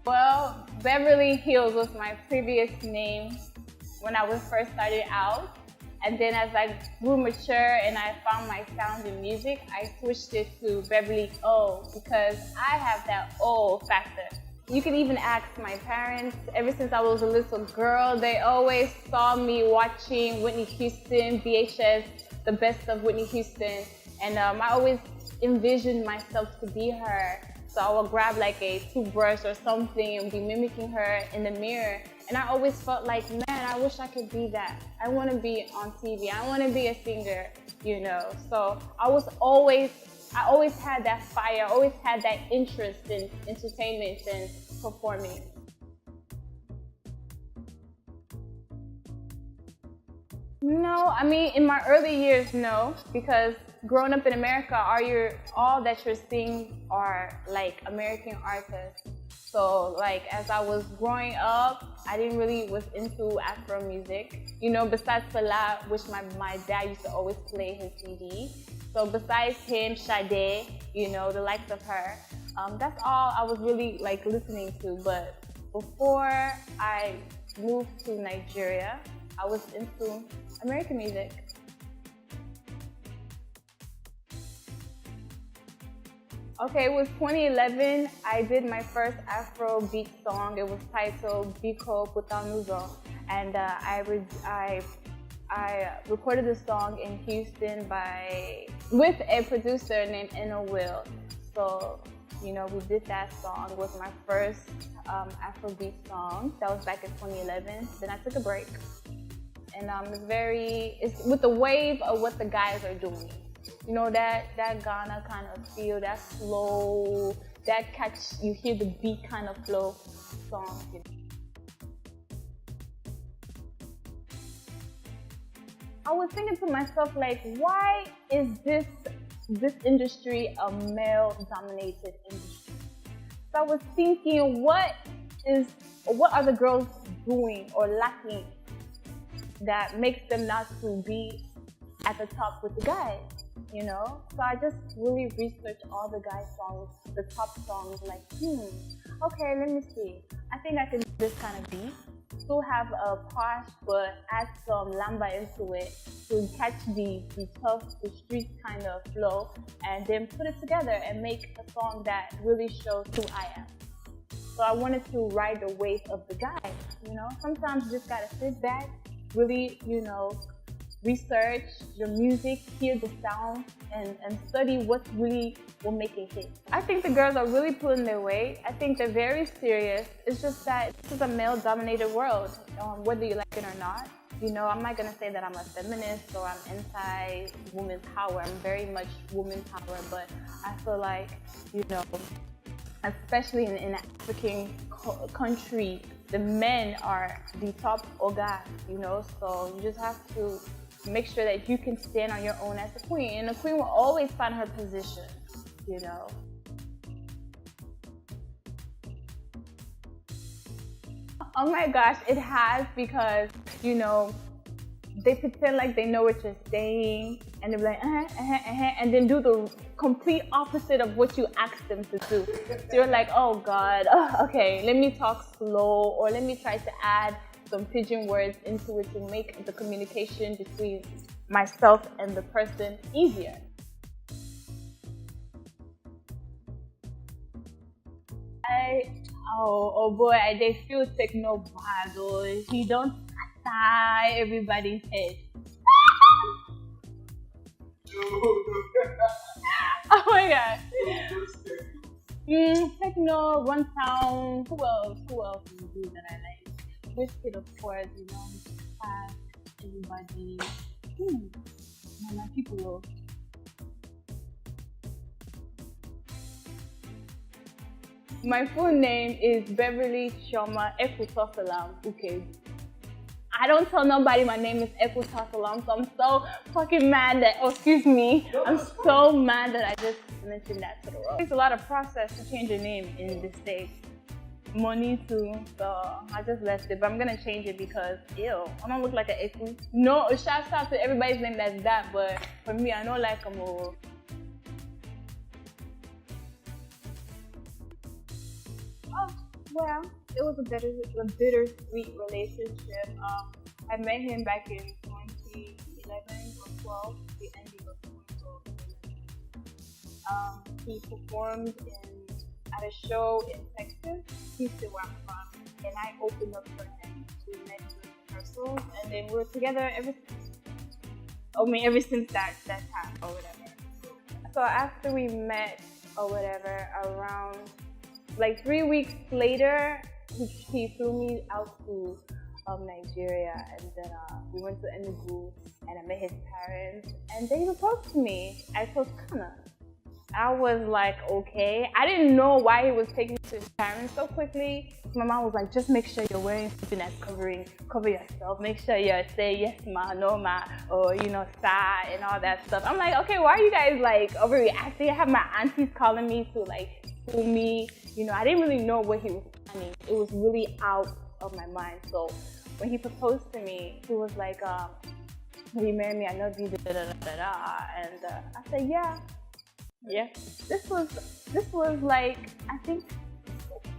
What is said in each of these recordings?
Well, Beverly Hills was my previous name when I was first started out. And then as I grew mature and I found my sound in music, I switched it to Beverly O because I have that O factor. You can even ask my parents. Ever since I was a little girl, they always saw me watching Whitney Houston, VHS, the best of Whitney Houston. And I always envisioned myself to be her. So I would grab like a toothbrush or something and be mimicking her in the mirror. And I always felt like, man, I wish I could be that. I want to be on TV. I want to be a singer, you know. So I always had that fire. I always had that interest in entertainment and performing. No, I mean, in my early years, no, because growing up in America, all that you're seeing are like American artists. So like as I was growing up, I didn't really was into Afro music. You know, besides Flavour, which my dad used to always play his CD. So besides him, Sade, you know, the likes of her, that's all I was really like listening to. But before I moved to Nigeria, I was into American music. Okay, it was 2011. I did my first Afrobeat song. It was titled Biko Putanuzo, and I recorded the song in Houston with a producer named Eno Will. So, you know, we did that song. It was my first Afrobeat song. That was back in 2011. Then I took a break, and it's with the wave of what the guys are doing. You know, that Ghana kind of feel, that slow, that catch, you hear the beat kind of flow song. You know. I was thinking to myself, like, why is this industry a male-dominated industry? So I was thinking, what are the girls doing or lacking that makes them not to be at the top with the guys? You know, so I just really researched all the guy songs, the top songs, like, okay, let me see. I think I can do this kind of beat, still have a posh, but add some lamba into it to catch the tough, the street kind of flow, and then put it together and make a song that really shows who I am. So I wanted to ride the wave of the guys, you know. Sometimes you just gotta sit back, really, you know, research your music, hear the sound, and study what really will make it hit. I think the girls are really pulling their weight. I think they're very serious. It's just that this is a male-dominated world, whether you like it or not. You know, I'm not gonna say that I'm a feminist or I'm anti-women's power. I'm very much women's power, but I feel like, you know, especially in an African country, the men are the top oga, you know, so you just have to make sure that you can stand on your own as a queen. And a queen will always find her position, you know. Oh my gosh, it has, because, you know, they pretend like they know what you're saying, and they're like, and then do the complete opposite of what you asked them to do. So you're like, oh God, okay, let me talk slow, or let me try to add some pidgin words into it to make the communication between myself and the person easier. Oh boy, they feel techno bad, or he don't tie everybody's head. Oh my god. Techno, Run Town. Who else will do that I like? Wizkid, of course, you know, fast, everybody. My people will. My full name is Beverly Chioma Ekutosalam. Okay. I don't tell nobody my name is Ekutosalam, so I'm so fucking mad that, excuse me, I'm so mad that I just mentioned that to the world. It's a lot of process to change your name in this States. Money too, so I just left it, but I'm gonna change it because, ew, I don't look like an Eku. No, shouts out to everybody's name that's that, but for me, I know like I'm a... Well, it was a bittersweet relationship. I met him back in 2011 or 12, the ending of 2012. He performed at a show in Texas. He's still where I'm from, and I opened up for him. We met during rehearsals, and then we were together ever since that time or whatever. So after we met or whatever, around like 3 weeks later, he flew me out to Nigeria, and then we went to Enugu, and I met his parents, and they proposed to me at Toscana. I was like, okay. I didn't know why he was taking me to his parents so quickly. My mom was like, just make sure you're wearing something that's cover yourself. Make sure you say yes ma, no ma, or sa and all that stuff. I'm like, okay, why are you guys like overreacting? I have my aunties calling me to like fool me. I didn't really know what he was planning. It was really out of my mind. So when he proposed to me, he was like, will you marry me? I love you, da da da da da. And I said, yeah. Yeah, this was like, I think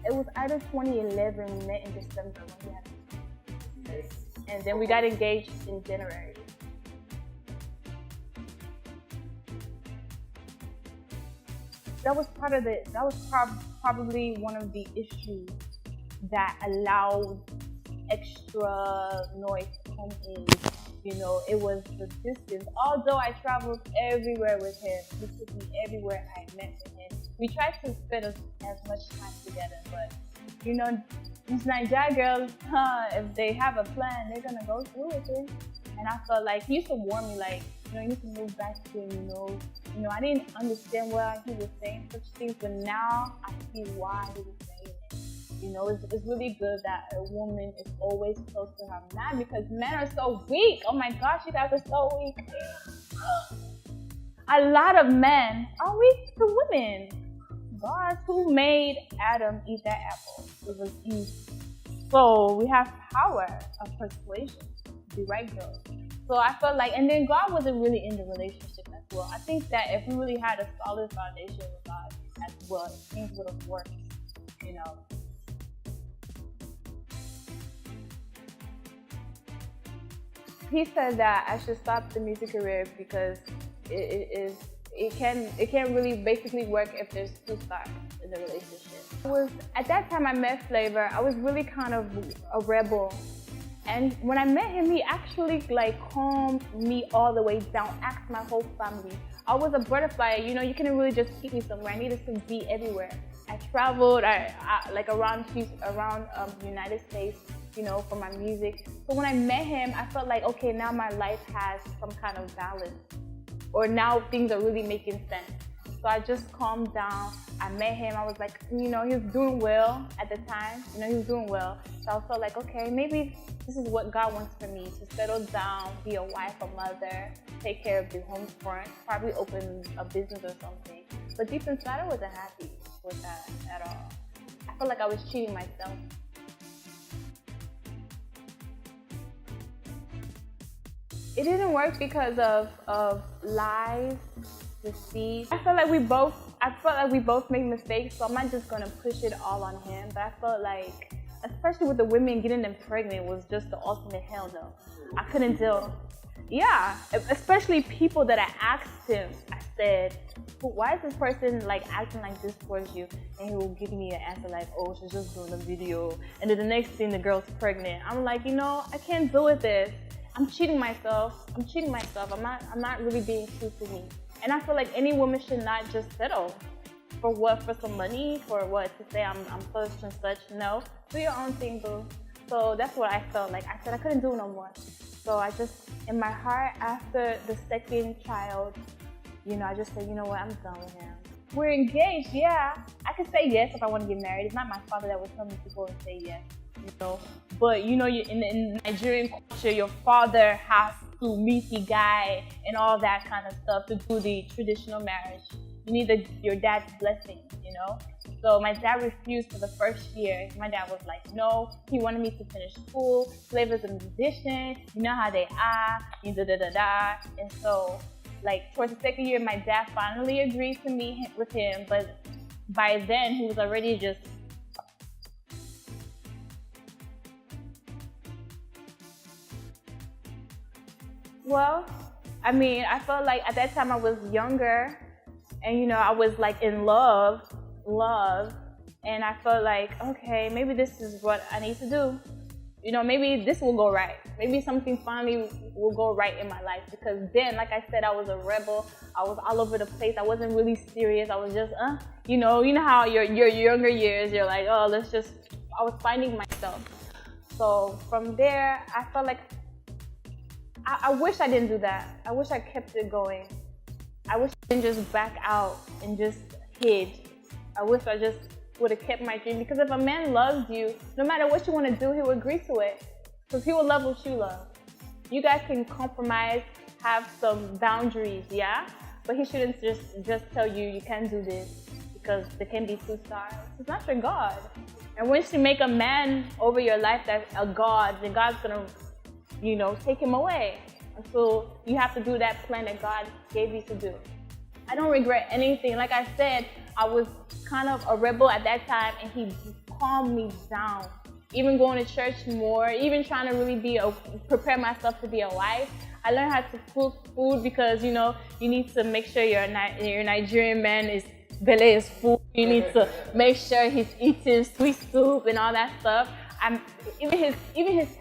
it was either 2011, we met in December when we had, and then we got engaged in January. That was probably one of the issues that allowed extra noise to come in. It was the distance. Although I traveled everywhere with him, he took me everywhere I met with him. We tried to spend as much time together, but these Nigeria girls, if they have a plan, they're gonna go through with it. And I felt like he used to warn me, like, you need to move back here. I didn't understand why he was saying such things, but now I see why he was saying it. It's really good that a woman is always close to her man, because men are so weak. Oh my gosh, you guys are so weak. A lot of men are weak to women. God, who made Adam eat that apple? It was Eve. So we have power of persuasion, the right girl. So I felt like, and then God wasn't really in the relationship as well. I think that if we really had a solid foundation with God as well, things would have worked, He said that I should stop the music career because it can't really basically work if there's two sides in the relationship. At that time I met Flavour, I was really kind of a rebel. And when I met him, he actually like calmed me all the way down, asked my whole family. I was a butterfly, you couldn't really just keep me somewhere. I needed to be everywhere. I traveled, like around the United States, for my music. So when I met him, I felt like, okay, now my life has some kind of balance, or now things are really making sense. So I just calmed down. I met him. I was like, he was doing well at the time. He was doing well. So I felt like, okay, maybe this is what God wants for me, to settle down, be a wife, a mother, take care of the home front, probably open a business or something. But deep inside, I wasn't happy with that at all. I felt like I was cheating myself. It didn't work because of lies, deceit. I felt like we both made mistakes, so I'm not just gonna push it all on him. But I felt like, especially with the women getting them pregnant, was just the ultimate hell no. I couldn't deal. Yeah, especially people that I asked him. I said, why is this person like acting like this towards you? And he will give me an answer like, oh, she's just doing a video. And then the next thing, the girl's pregnant. I'm like, I can't deal with this. I'm cheating myself. I'm not really being true to me. And I feel like any woman should not just settle for what? For some money? For what? To say I'm such and such? No. Do your own thing, boo. So that's what I felt like. I said I couldn't do no more. So I just, in my heart, after the second child, I just said, what, I'm done with him. We're engaged, yeah. I could say yes if I want to get married. It's not my father that would tell me to go and say yes. But in Nigerian culture, your father has to meet the guy and all that kind of stuff to do the traditional marriage. You need your dad's blessing, So my dad refused for the first year. My dad was like, no. He wanted me to finish school. Flavor's a musician. You know how they are. And so, like, towards the second year, my dad finally agreed to meet with him. But by then, he was already just Well, I mean, I felt like at that time I was younger, and I was like in love, and I felt like, okay, maybe this is what I need to do. Maybe this will go right. Maybe something finally will go right in my life, because then, like I said, I was a rebel. I was all over the place. I wasn't really serious. I was just, you know how your younger years, you're like, oh, I was finding myself. So from there, I felt like, I wish I didn't do that. I wish I kept it going. I wish I didn't just back out and just hid. I wish I just would have kept my dream, because if a man loves you, no matter what you want to do, he will agree to it, because he will love what you love. You guys can compromise, have some boundaries, yeah? But he shouldn't just tell you can't do this, because there can be two stars. It's not your God. And once you make a man over your life that's a God, then God's gonna, take him away. And so you have to do that plan that God gave you to do. I don't regret anything. Like I said, I was kind of a rebel at that time, and he calmed me down. Even going to church more, even trying to really prepare myself to be a wife. I learned how to cook food, because you need to make sure your Nigerian man is full. You need to make sure he's eating sweet soup and all that stuff. Even his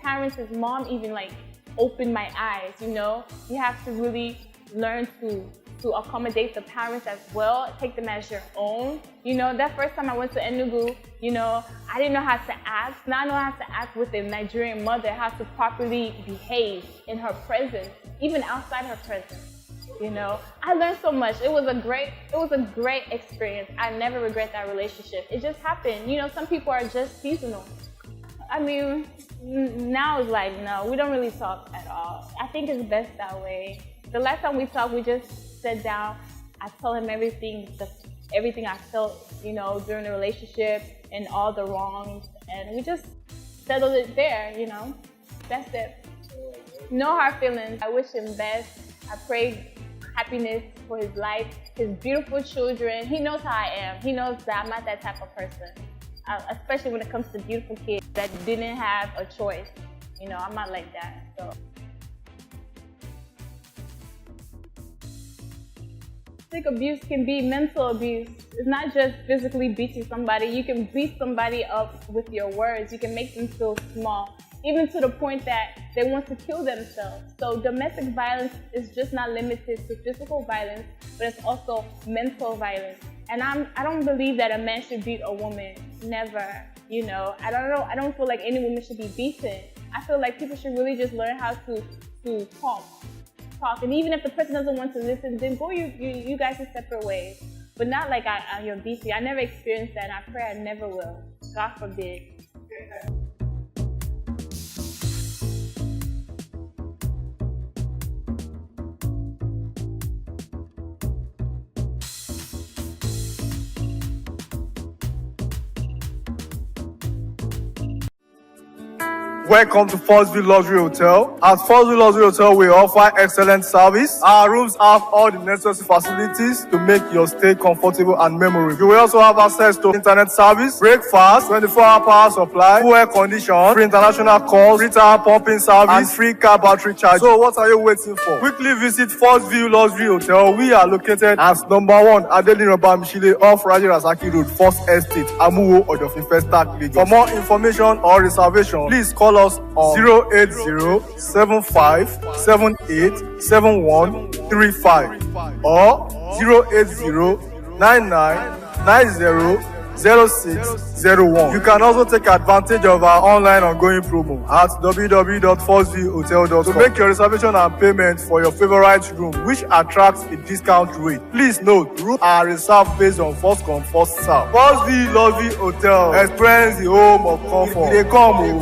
parents, his mom, even like opened my eyes. You have to really learn to accommodate the parents as well, take them as your own. That first time I went to Enugu, I didn't know how to act. Now I know how to act with a Nigerian mother, how to properly behave in her presence, even outside her presence. I learned so much. It was a great experience. I never regret that relationship. It just happened. Some people are just seasonal. I mean, now it's like, no, we don't really talk at all. I think it's best that way. The last time we talked, we just sat down. I told him everything I felt, during the relationship and all the wrongs, and we just settled it there, That's it. No hard feelings. I wish him best. I pray happiness for his life, his beautiful children. He knows how I am. He knows that I'm not that type of person, especially when it comes to beautiful kids that didn't have a choice. I'm not like that. So. Abuse can be mental abuse. It's not just physically beating somebody. You can beat somebody up with your words. You can make them feel small, even to the point that they want to kill themselves. So domestic violence is just not limited to physical violence, but it's also mental violence. And I don't believe that a man should beat a woman. Never. I don't know. I don't feel like any woman should be beaten. I feel like people should really just learn how to talk. And even if the person doesn't want to listen, then go you guys in separate ways. But not like you're beating. I never experienced that, and I pray I never will. God forbid. Welcome to Foxville Luxury Hotel. At Foxville Luxury Hotel, we offer excellent service. Our rooms have all the necessary facilities to make your stay comfortable and memorable. You will also have access to internet service, breakfast, 24-hour power supply, full air condition, free international calls, free tire pumping service, and free car battery charge. So what are you waiting for? Quickly visit Foxville Luxury Hotel. We are located at number 1 Adeline Mishile off Raji Rasaki Road, First Estate, Amuwo, Odofin Festac, Lagos. For more information or reservation, please call us on 08075787135 or 08099900601. You can also take advantage of our online ongoing promo at www.foxvillehotel.com to make your reservation and payment for your favorite room, which attracts a discount rate. Please note, rooms are reserved based on first come, first serve. Foxville Luxury Hotel. Experience the home of comfort. They come.